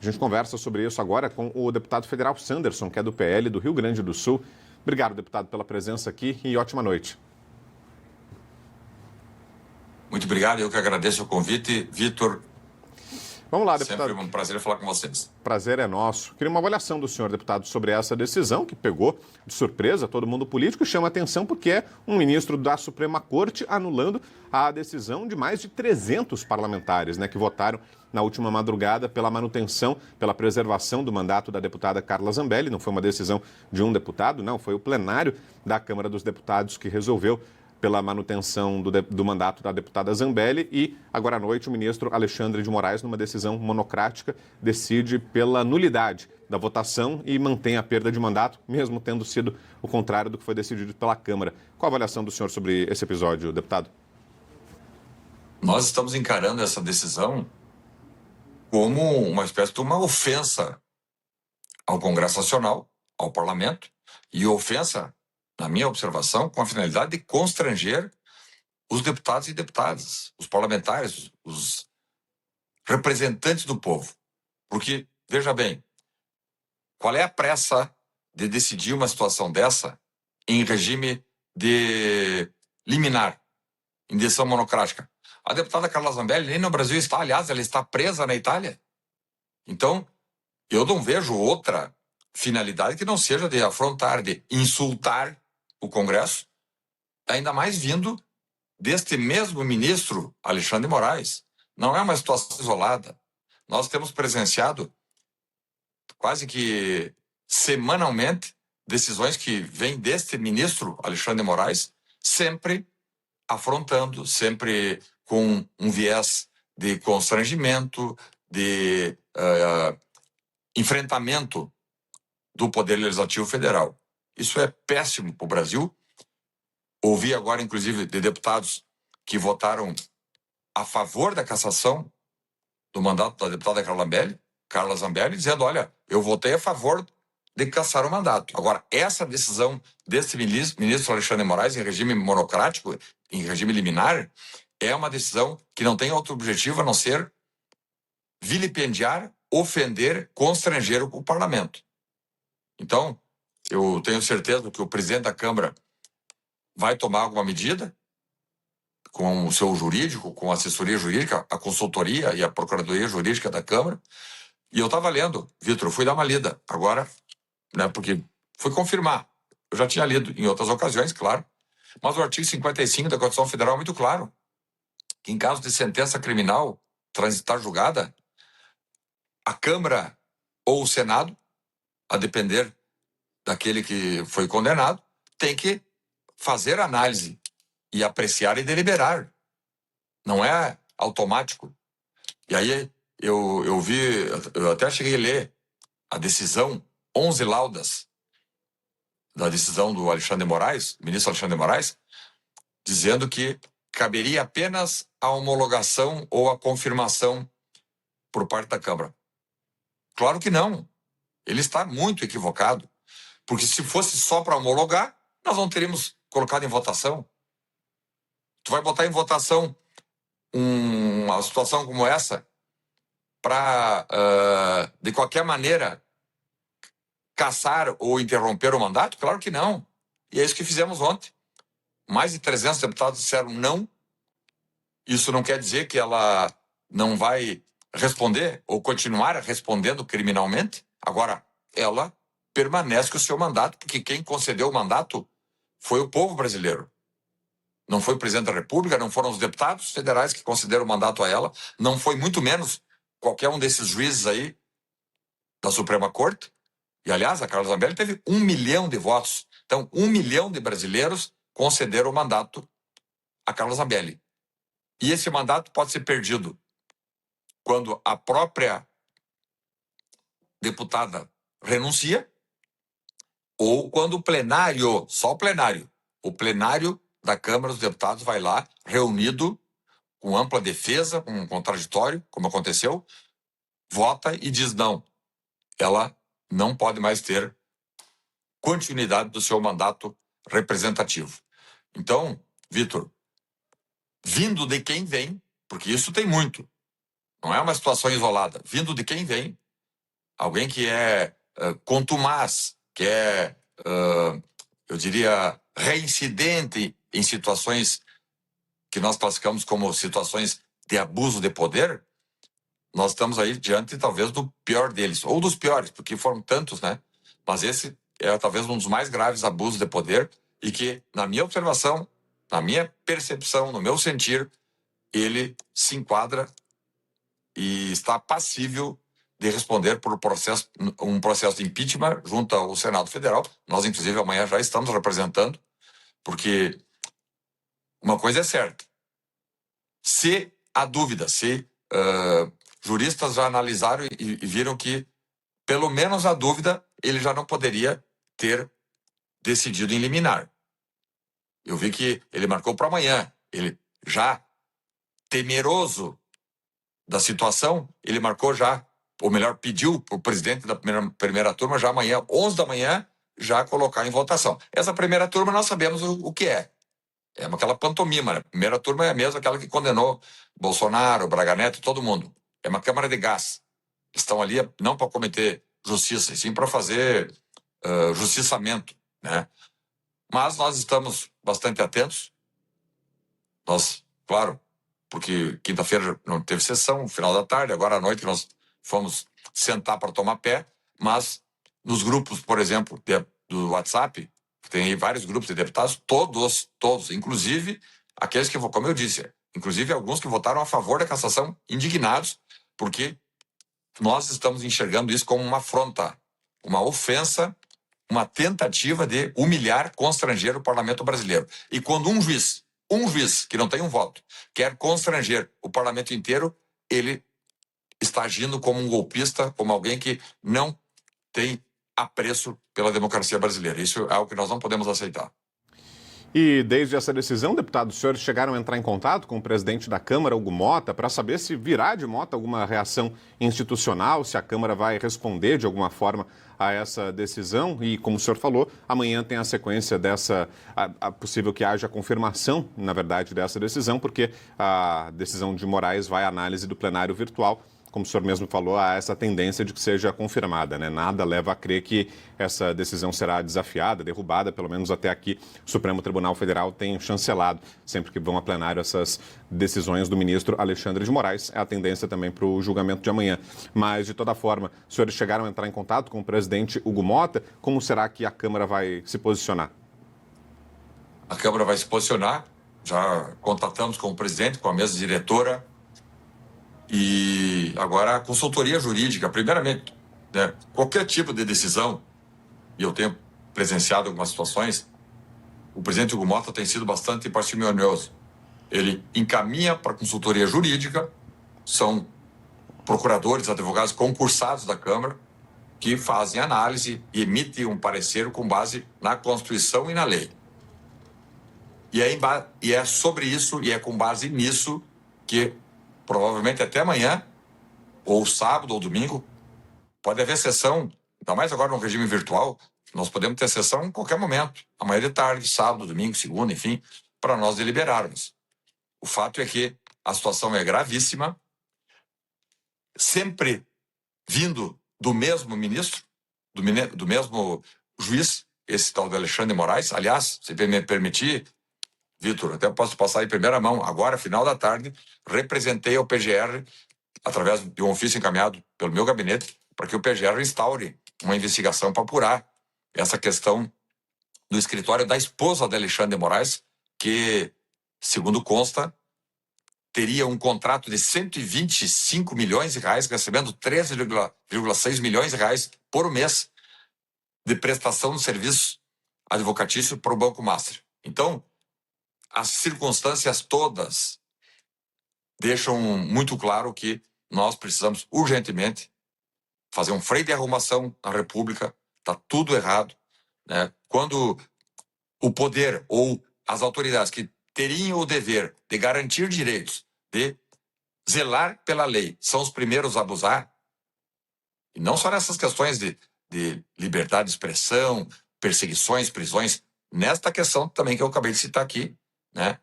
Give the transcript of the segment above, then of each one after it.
A gente conversa sobre isso agora com o deputado federal Sanderson, que é do PL do Rio Grande do Sul. Obrigado, deputado, pela presença aqui e ótima noite. Muito obrigado, eu que agradeço o convite. Vitor, vamos lá, deputado. Sempre um prazer falar com vocês. Prazer é nosso. Queria uma avaliação do senhor, deputado, sobre essa decisão que pegou de surpresa todo mundo político e chama atenção porque é um ministro da Suprema Corte anulando a decisão de mais de 300 parlamentares, que votaram na última madrugada pela manutenção, pela preservação do mandato da deputada Carla Zambelli. Não foi uma decisão de um deputado, não, foi o plenário da Câmara dos Deputados que resolveu pela manutenção do mandato da deputada Zambelli e, agora à noite, o ministro Alexandre de Moraes, numa decisão monocrática, decide pela nulidade da votação e mantém a perda de mandato, mesmo tendo sido o contrário do que foi decidido pela Câmara. Qual a avaliação do senhor sobre esse episódio, deputado? Nós estamos encarando essa decisão como uma espécie de uma ofensa ao Congresso Nacional, ao Parlamento, e ofensa, na minha observação, com a finalidade de constranger os deputados e deputadas, os parlamentares, os representantes do povo. Porque, veja bem, qual é a pressa de decidir uma situação dessa em regime de liminar, em decisão monocrática? A deputada Carla Zambelli nem no Brasil está, aliás, ela está presa na Itália. Então, eu não vejo outra finalidade que não seja de afrontar, de insultar o Congresso, ainda mais vindo deste mesmo ministro Alexandre de Moraes. Não é uma situação isolada. Nós temos presenciado quase que semanalmente decisões que vêm deste ministro Alexandre de Moraes, sempre afrontando, sempre com um viés de constrangimento, de enfrentamento do Poder Legislativo Federal. Isso é péssimo para o Brasil. Ouvi agora, inclusive, de deputados que votaram a favor da cassação do mandato da deputada Carla Zambelli, dizendo, olha, eu votei a favor de cassar o mandato. Agora, essa decisão desse ministro Alexandre de Moraes, em regime monocrático, em regime liminar, é uma decisão que não tem outro objetivo a não ser vilipendiar, ofender, constranger o parlamento. Então, eu tenho certeza que o presidente da Câmara vai tomar alguma medida com o seu jurídico, com a assessoria jurídica, a consultoria e a procuradoria jurídica da Câmara. E eu estava lendo, Vitor, eu fui dar uma lida agora, porque fui confirmar. Eu já tinha lido em outras ocasiões, claro, mas o artigo 55 da Constituição Federal é muito claro, que em caso de sentença criminal transitar julgada, a Câmara ou o Senado, a depender daquele que foi condenado, tem que fazer análise e apreciar e deliberar. Não é automático. E aí eu até cheguei a ler a decisão, 11 laudas da decisão do Alexandre de Moraes, ministro Alexandre de Moraes, dizendo que caberia apenas a homologação ou a confirmação por parte da Câmara. Claro que não. Ele está muito equivocado. Porque se fosse só para homologar, nós não teríamos colocado em votação. Tu vai botar em votação uma situação como essa para, de qualquer maneira, cassar ou interromper o mandato? Claro que não. E é isso que fizemos ontem. Mais de 300 deputados disseram não. Isso não quer dizer que ela não vai responder ou continuar respondendo criminalmente. Agora, ela permanece com o seu mandato, porque quem concedeu o mandato foi o povo brasileiro. Não foi o presidente da República, não foram os deputados federais que concederam o mandato a ela, não foi muito menos qualquer um desses juízes aí da Suprema Corte. E, aliás, a Carla Zambelli teve 1 milhão de votos. Então, 1 milhão de brasileiros concederam o mandato a Carla Zambelli. E esse mandato pode ser perdido quando a própria deputada renuncia ou quando o plenário, só o plenário da Câmara dos Deputados vai lá, reunido, com ampla defesa, com um contraditório, como aconteceu, vota e diz não. Ela não pode mais ter continuidade do seu mandato representativo. Então, Vitor, vindo de quem vem, porque isso tem muito, não é uma situação isolada, vindo de quem vem, alguém que é contumaz, que é, eu diria, reincidente em situações que nós classificamos como situações de abuso de poder, nós estamos aí diante, talvez, do pior deles, ou dos piores, porque foram tantos, né? Mas esse é talvez um dos mais graves abusos de poder e que, na minha observação, na minha percepção, no meu sentir, ele se enquadra e está passível de responder por um processo de impeachment junto ao Senado Federal. Nós, inclusive, amanhã já estamos representando, porque uma coisa é certa. Se há dúvida, se juristas já analisaram e viram que, pelo menos a dúvida, ele já não poderia ter decidido em liminar. Eu vi que ele marcou para amanhã. Ele já temeroso da situação, ele marcou já, ou melhor, pediu para o presidente da primeira turma já amanhã, 11 da manhã, já colocar em votação. Essa primeira turma nós sabemos o que é. É aquela pantomima, né? A primeira turma é a mesma, aquela que condenou Bolsonaro, Braga Neto e todo mundo. É uma câmara de gás. Estão ali não para cometer justiça, e sim para fazer justiçamento, né? Mas nós estamos bastante atentos. Nós, claro, porque quinta-feira não teve sessão, final da tarde, agora à noite nós fomos sentar para tomar pé, mas nos grupos, por exemplo, do WhatsApp, tem aí vários grupos de deputados, todos, inclusive aqueles que, como eu disse, inclusive alguns que votaram a favor da cassação, indignados, porque nós estamos enxergando isso como uma afronta, uma ofensa, uma tentativa de humilhar, constranger o parlamento brasileiro. E quando um juiz que não tem um voto, quer constranger o parlamento inteiro, ele está agindo como um golpista, como alguém que não tem apreço pela democracia brasileira. Isso é algo que nós não podemos aceitar. E desde essa decisão, deputados, os senhores chegaram a entrar em contato com o presidente da Câmara, Hugo Motta, para saber se virá de Motta alguma reação institucional, se a Câmara vai responder de alguma forma a essa decisão. E, como o senhor falou, amanhã tem a sequência dessa, possível que haja confirmação, na verdade, dessa decisão, porque a decisão de Moraes vai à análise do plenário virtual. Como o senhor mesmo falou, há essa tendência de que seja confirmada, né? Nada leva a crer que essa decisão será desafiada, derrubada, pelo menos até aqui o Supremo Tribunal Federal tem chancelado, sempre que vão a plenário, essas decisões do ministro Alexandre de Moraes. É a tendência também para o julgamento de amanhã. Mas, de toda forma, os senhores chegaram a entrar em contato com o presidente Hugo Motta. Como será que a Câmara vai se posicionar? A Câmara vai se posicionar, já contatamos com o presidente, com a mesa diretora, e agora a consultoria jurídica, primeiramente, né, qualquer tipo de decisão, e eu tenho presenciado algumas situações, o presidente Hugo Motta tem sido bastante parcimonioso. Ele encaminha para a consultoria jurídica, são procuradores, advogados concursados da Câmara, que fazem análise e emitem um parecer com base na Constituição e na lei. E é sobre isso, e é com base nisso, que provavelmente até amanhã, ou sábado ou domingo, pode haver sessão, ainda mais agora no regime virtual, nós podemos ter sessão em qualquer momento, amanhã de tarde, sábado, domingo, segunda, enfim, para nós deliberarmos. O fato é que a situação é gravíssima, sempre vindo do mesmo ministro, do mesmo juiz, esse tal de Alexandre de Moraes. Aliás, se me permitir, Vitor, até posso passar em primeira mão, agora, final da tarde, representei ao PGR, através de um ofício encaminhado pelo meu gabinete, para que o PGR instaure uma investigação para apurar essa questão do escritório da esposa de Alexandre de Moraes, que, segundo consta, teria um contrato de 125 milhões de reais, recebendo 13,6 milhões de reais por mês de prestação de serviços advocatícios para o Banco Master. Então, as circunstâncias todas deixam muito claro que nós precisamos urgentemente fazer um freio de arrumação na República. Está tudo errado, né? Quando o poder ou as autoridades que teriam o dever de garantir direitos, de zelar pela lei, são os primeiros a abusar, e não só nessas questões de liberdade de expressão, perseguições, prisões, nesta questão também que eu acabei de citar aqui, né?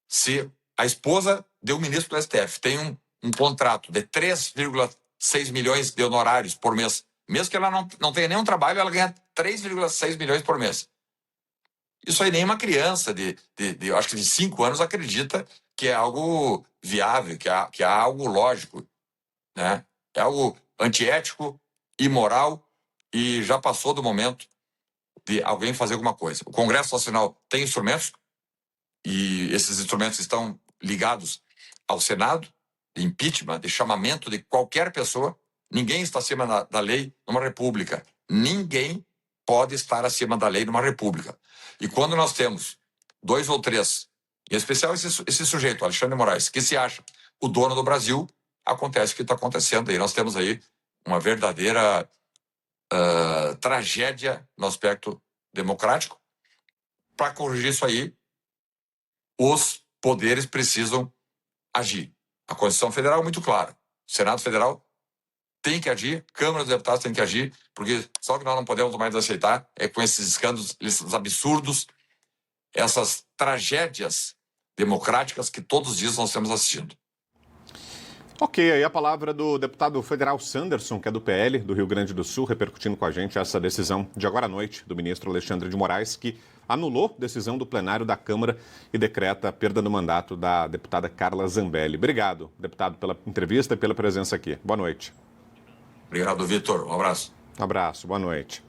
Se a esposa do ministro do STF tem um contrato de 3,6 milhões de honorários por mês Mesmo que ela não tenha nenhum trabalho, ela ganha 3,6 milhões por mês. Isso aí nenhuma criança eu acho que de 5 anos acredita que é algo viável, que é algo lógico, né? É algo antiético, imoral e já passou do momento de alguém fazer alguma coisa. O Congresso Nacional tem instrumentos e esses instrumentos estão ligados ao Senado, de impeachment, de chamamento de qualquer pessoa. Ninguém está acima da lei numa república. Ninguém pode estar acima da lei numa república. E quando nós temos 2 ou 3, em especial esse sujeito, Alexandre de Moraes, que se acha o dono do Brasil, acontece o que está acontecendo. E nós temos aí uma verdadeira tragédia no aspecto democrático. Para corrigir isso aí, os poderes precisam agir. A Constituição Federal é muito clara. O Senado Federal tem que agir, Câmara dos Deputados tem que agir, porque só que nós não podemos mais aceitar é com esses escândalos, esses absurdos, essas tragédias democráticas que todos os dias nós estamos assistindo. Ok, aí a palavra do deputado federal Sanderson, que é do PL, do Rio Grande do Sul, repercutindo com a gente essa decisão de agora à noite do ministro Alexandre de Moraes, que anulou decisão do plenário da Câmara e decreta a perda do mandato da deputada Carla Zambelli. Obrigado, deputado, pela entrevista e pela presença aqui. Boa noite. Obrigado, Vitor. Um abraço. Um abraço, boa noite.